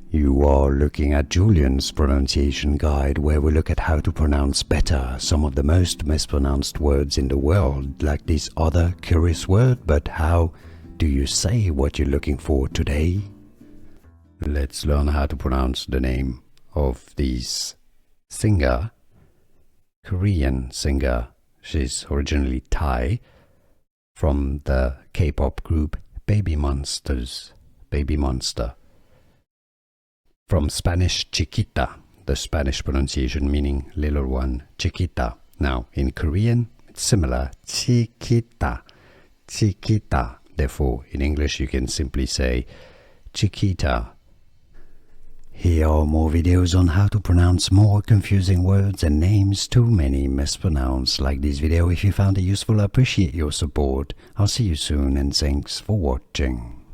You are looking at Julian's pronunciation guide, where we look at how to pronounce better some of the most mispronounced words in the world, like this other curious word. But how do you say what you're looking for today? Let's learn how to pronounce the name of this singer, Korean singer. She's originally Thai, from the K-pop group BABYMONSTER. From Spanish, Chiquita, the Spanish pronunciation meaning little one, Chiquita. Now, in Korean, it's similar, Chiquita, Chiquita. Therefore, in English, you can simply say Chiquita. Here are more videos on how to pronounce more confusing words and names too many mispronounced. Like this video if you found it useful. I appreciate your support. I'll see you soon and thanks for watching.